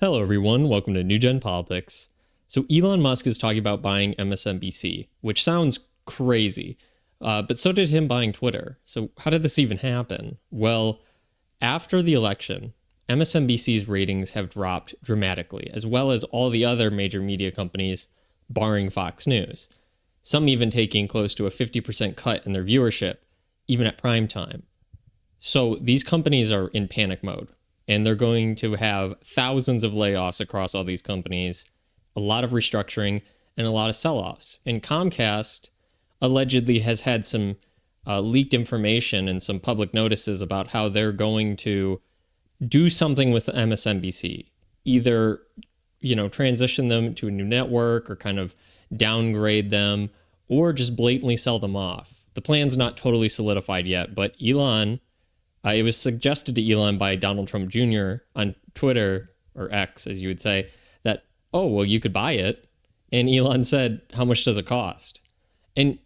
Hello, everyone. Welcome to New Gen Politics. So, Elon Musk is talking about buying MSNBC, which sounds crazy, but so did him buying Twitter. So, how did this even happen? Well, after the election, MSNBC's ratings have dropped dramatically, as well as all the other major media companies, barring Fox News. Some even taking close to a 50% cut in their viewership, even at prime time. So, these companies are in panic mode. And they're going to have thousands of layoffs across all these companies, a lot of restructuring, and a lot of sell-offs. And Comcast allegedly has had some leaked information and some public notices about how they're going to do something with MSNBC, either transition them to a new network or kind of downgrade them, or just blatantly sell them off. The plan's not totally solidified yet, but Elon. It was suggested to Elon by Donald Trump Jr. on Twitter, or X, as you would say, that, oh, well, you could buy it. And Elon said, how much does it cost? And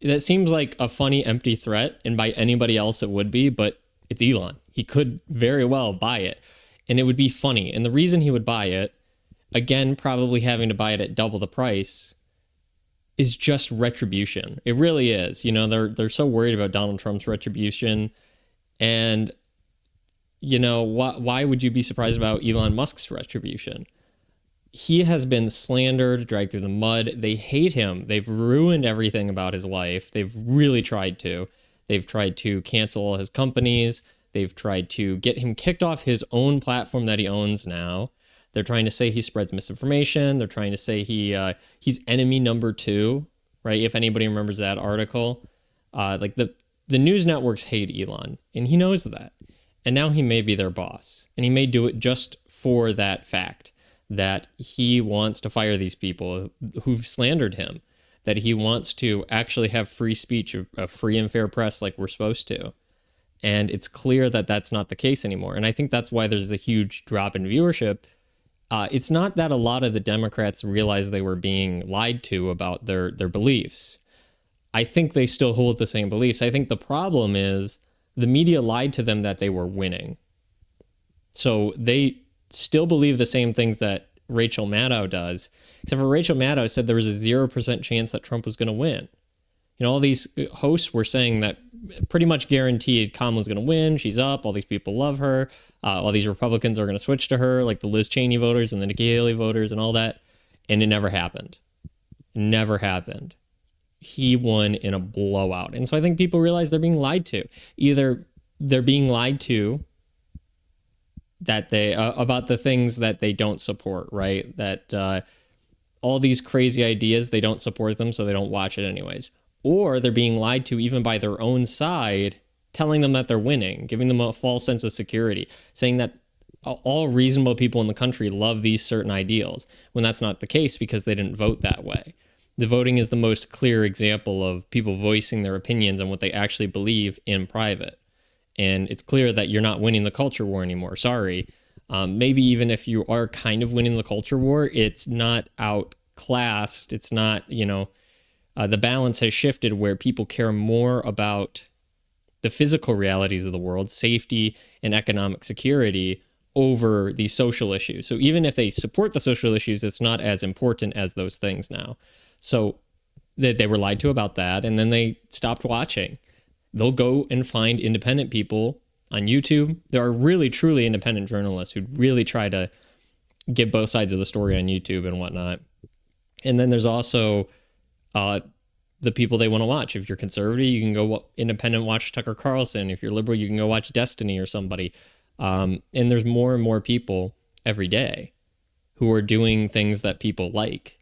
that seems like a funny, empty threat. And by anybody else, it would be, but it's Elon. He could very well buy it. And it would be funny. And the reason he would buy it, again, probably having to buy it at double the price, is just retribution. It really is. They're so worried about Donald Trump's retribution. And, why would you be surprised about Elon Musk's retribution? He has been slandered, dragged through the mud. They hate him. They've ruined everything about his life. They've really tried to. They've tried to cancel all his companies. They've tried to get him kicked off his own platform that he owns now. They're trying to say he spreads misinformation. They're trying to say he's enemy number 2, right? If anybody remembers that article, the news networks hate Elon, and he knows that. And now he may be their boss, and he may do it just for that fact that he wants to fire these people who've slandered him, that he wants to actually have free speech, a free and fair press like we're supposed to. And it's clear that that's not the case anymore. And I think that's why there's a huge drop in viewership. It's not that a lot of the Democrats realized they were being lied to about their beliefs. I think they still hold the same beliefs. I think the problem is the media lied to them that they were winning. So they still believe the same things that Rachel Maddow does, except for Rachel Maddow said there was a 0% chance that Trump was going to win. All these hosts were saying that pretty much guaranteed Kamala's going to win. She's up. All these people love her. All these Republicans are going to switch to her, like the Liz Cheney voters and the Nikki Haley voters and all that. And it never happened. Never happened. He won in a blowout. And so I think people realize they're being lied to. Either they're being lied to that they about the things that they don't support, right? That all these crazy ideas, they don't support them, so they don't watch it anyways. Or they're being lied to even by their own side, telling them that they're winning, giving them a false sense of security, saying that all reasonable people in the country love these certain ideals, when that's not the case because they didn't vote that way. The voting is the most clear example of people voicing their opinions on what they actually believe in private. And it's clear that you're not winning the culture war anymore. Sorry. Maybe even if you are kind of winning the culture war, it's not outclassed. It's not, the balance has shifted where people care more about the physical realities of the world, safety and economic security, over these social issues. So even if they support the social issues, it's not as important as those things now. So they were lied to about that, and then they stopped watching. They'll go and find independent people on YouTube. There are really, truly independent journalists who really try to get both sides of the story on YouTube and whatnot. And then there's also the people they want to watch. If you're conservative, you can go independent, watch Tucker Carlson. If you're liberal, you can go watch Destiny or somebody. And there's more and more people every day who are doing things that people like.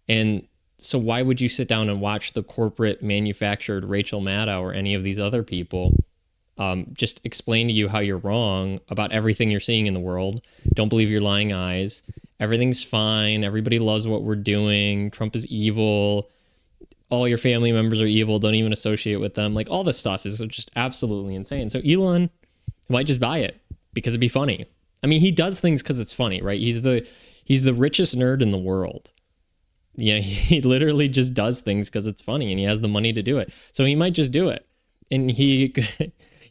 And so why would you sit down and watch the corporate manufactured Rachel Maddow or any of these other people just explain to you how you're wrong about everything you're seeing in the world? Don't believe your lying eyes. Everything's fine. Everybody loves what we're doing. Trump is evil. All your family members are evil. Don't even associate with them. Like, all this stuff is just absolutely insane. So Elon might just buy it because it'd be funny. I mean, he does things because it's funny, right? He's the richest nerd in the world. Yeah, he literally just does things because it's funny and he has the money to do it. So he might just do it. And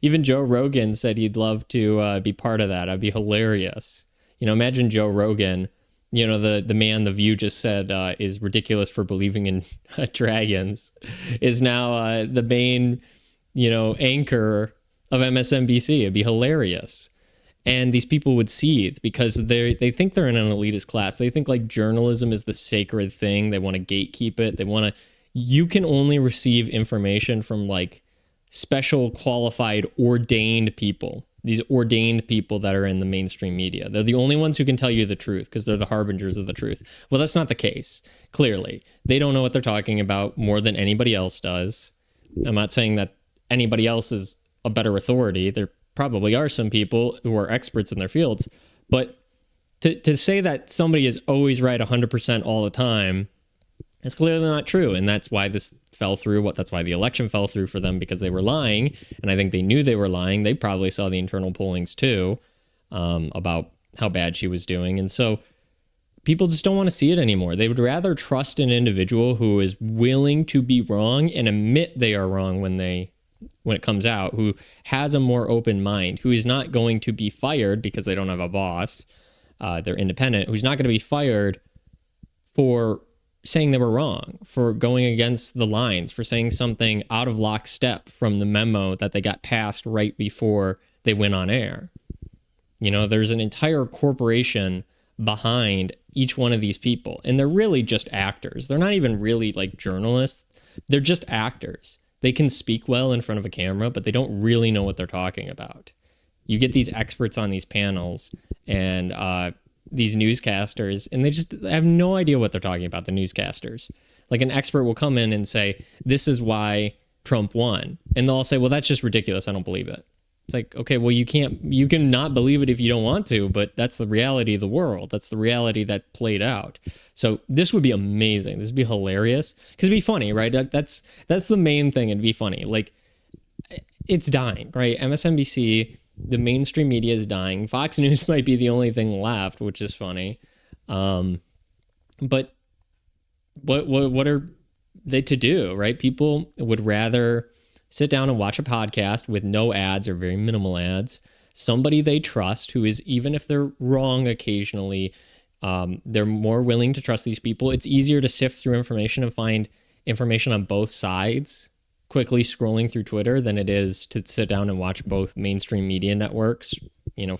even Joe Rogan said he'd love to be part of that. That'd be hilarious. Imagine Joe Rogan, the man The View just said is ridiculous for believing in dragons, is now the main, anchor of MSNBC. It'd be hilarious. And these people would seethe because they think they're in an elitist class. They think like journalism is the sacred thing. They want to gatekeep it. You can only receive information from like special, qualified, ordained people. These ordained people that are in the mainstream media. They're the only ones who can tell you the truth because they're the harbingers of the truth. Well, that's not the case. Clearly, they don't know what they're talking about more than anybody else does. I'm not saying that anybody else is a better authority. There probably are some people who are experts in their fields, but to say that somebody is always right 100% all the time, that's clearly not true. And that's why this fell through. That's why the election fell through for them, because they were lying. And I think they knew they were lying. They probably saw the internal pollings too, about how bad she was doing. And so people just don't want to see it anymore. They would rather trust an individual who is willing to be wrong and admit they are wrong when it comes out, who has a more open mind, who is not going to be fired because they don't have a boss. They're independent, who's not going to be fired for saying they were wrong, for going against the lines, for saying something out of lockstep from the memo that they got passed right before they went on air. There's an entire corporation behind each one of these people, and they're really just actors. They're not even really like journalists. They're just actors. They can speak well in front of a camera, but they don't really know what they're talking about. You get these experts on these panels and these newscasters, and they just have no idea what they're talking about, the newscasters. Like an expert will come in and say, this is why Trump won. And they'll say, well, that's just ridiculous. I don't believe it. It's like, okay, well, you can not believe it if you don't want to, but that's the reality of the world. That's the reality that played out. So this would be amazing. This would be hilarious because it'd be funny, right? That's the main thing. It'd be funny. Like, it's dying, right? MSNBC, the mainstream media is dying. Fox News might be the only thing left, which is funny. But what are they to do, right? People would rather sit down and watch a podcast with no ads or very minimal ads. Somebody they trust, who is, even if they're wrong occasionally, they're more willing to trust these people. It's easier to sift through information and find information on both sides quickly scrolling through Twitter than it is to sit down and watch both mainstream media networks,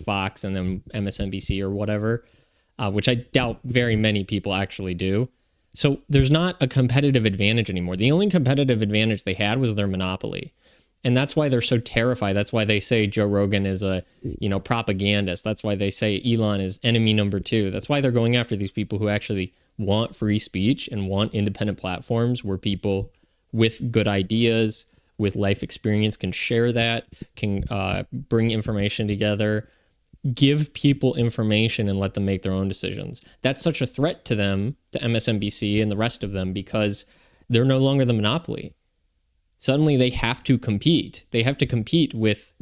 Fox and then MSNBC or whatever, which I doubt very many people actually do. So there's not a competitive advantage anymore. The only competitive advantage they had was their monopoly. And that's why they're so terrified. That's why they say Joe Rogan is a, propagandist. That's why they say Elon is enemy number 2. That's why they're going after these people who actually want free speech and want independent platforms where people with good ideas, with life experience can share that, can bring information together, give people information and let them make their own decisions. That's such a threat to them, to MSNBC and the rest of them, because they're no longer the monopoly. Suddenly they have to compete. They have to compete with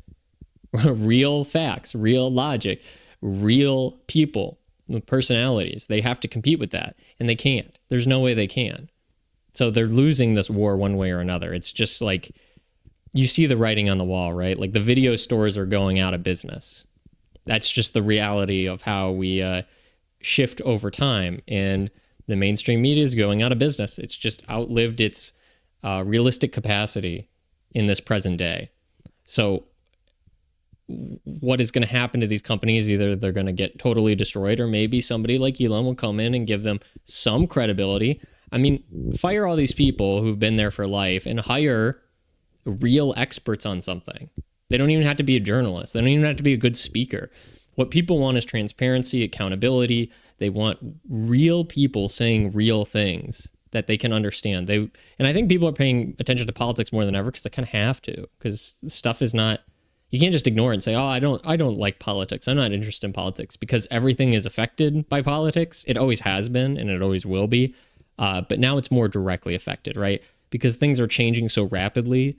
real facts, real logic, real people, personalities. They have to compete with that, and they can't. There's no way they can. So they're losing this war one way or another. It's just like, you see the writing on the wall, right? Like the video stores are going out of business. That's just the reality of how we shift over time. And the mainstream media is going out of business. It's just outlived its realistic capacity in this present day. So what is going to happen to these companies? Either they're going to get totally destroyed, or maybe somebody like Elon will come in and give them some credibility. I mean, fire all these people who've been there for life and hire real experts on something. They don't even have to be a journalist. They don't even have to be a good speaker. What people want is transparency, accountability. They want real people saying real things that they can understand. And I think people are paying attention to politics more than ever because they kind of have to, because stuff is not, you can't just ignore it and say, oh, I don't like politics. I'm not interested in politics, because everything is affected by politics. It always has been, and it always will be. But now it's more directly affected, right? Because things are changing so rapidly,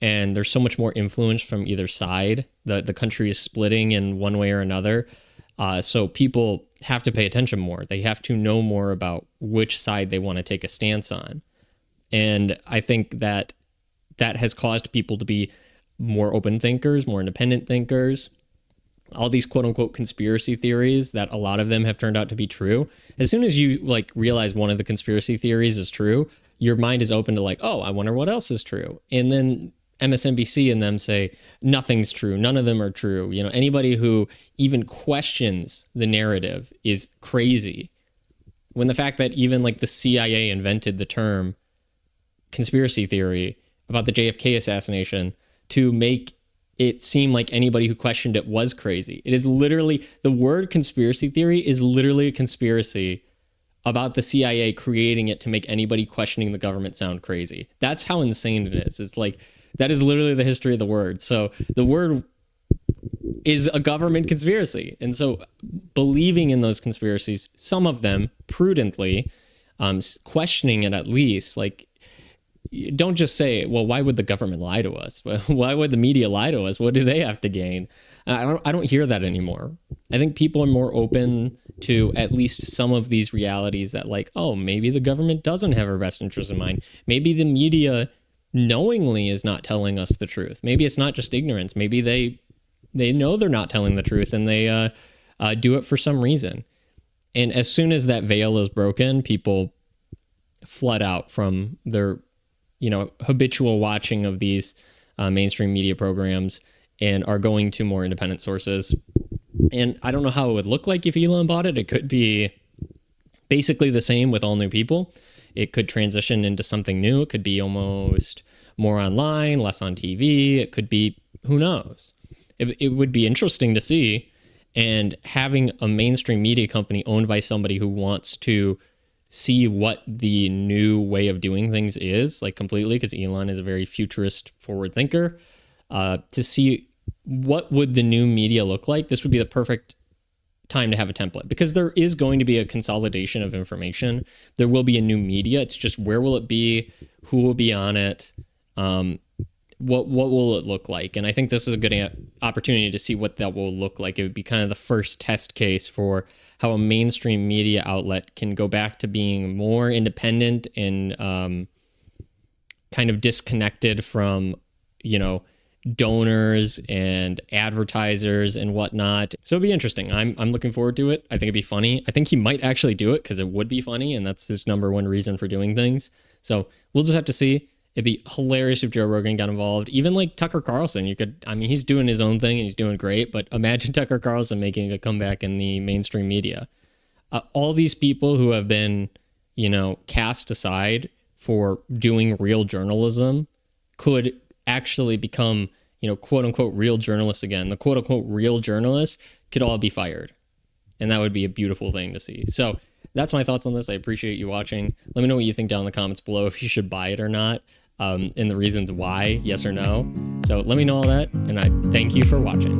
and there's so much more influence from either side. The country is splitting in one way or another. So people have to pay attention more. They have to know more about which side they want to take a stance on. And I think that has caused people to be more open thinkers, more independent thinkers, all these quote unquote conspiracy theories that a lot of them have turned out to be true. As soon as you like realize one of the conspiracy theories is true, your mind is open to like, oh, I wonder what else is true. And then MSNBC and them say nothing's true. None of them are true. You know, anybody who even questions the narrative is crazy. When the fact that even like the CIA invented the term conspiracy theory about the JFK assassination to make it seem like anybody who questioned it was crazy. It is literally, the word conspiracy theory is literally a conspiracy about the CIA creating it to make anybody questioning the government sound crazy. That's how insane it is. It's like, that is literally the history of the word. So the word is a government conspiracy. And so believing in those conspiracies, some of them prudently, questioning it at least, like, don't just say, well, why would the government lie to us? Why would the media lie to us? What do they have to gain? I don't hear that anymore. I think people are more open to at least some of these realities that like, oh, maybe the government doesn't have our best interest in mind. Maybe the media knowingly is not telling us the truth. Maybe it's not just ignorance. Maybe they know they're not telling the truth and they do it for some reason. And as soon as that veil is broken, people flood out from their, you know, habitual watching of these mainstream media programs and are going to more independent sources. And I don't know how it would look like if Elon bought it. It could be basically the same with all new people. It could transition into something new. It could be almost more online, less on TV. It could be, who knows? It would be interesting to see. And having a mainstream media company owned by somebody who wants to see what the new way of doing things is, like completely, because Elon is a very futurist forward thinker, to see what would the new media look like. This would be the perfect time to have a template, because there is going to be a consolidation of information. There will be a new media. It's just, where will it be? Who will be on it? What will it look like? And I think this is a good opportunity to see what that will look like. It would be kind of the first test case for how a mainstream media outlet can go back to being more independent and kind of disconnected from, you know, donors and advertisers and whatnot. So it'd be interesting. I'm looking forward to it. I think it'd be funny. I think he might actually do it because it would be funny, and that's his number one reason for doing things. So we'll just have to see. It'd be hilarious if Joe Rogan got involved. Even like Tucker Carlson, he's doing his own thing and he's doing great, but imagine Tucker Carlson making a comeback in the mainstream media. All these people who have been, you know, cast aside for doing real journalism could actually become, you know, quote unquote real journalists again. The quote unquote real journalists could all be fired. And that would be a beautiful thing to see. So that's my thoughts on this. I appreciate you watching. Let me know what you think down in the comments below, if you should buy it or not. And the reasons why, yes or no. So let me know all that, and I thank you for watching.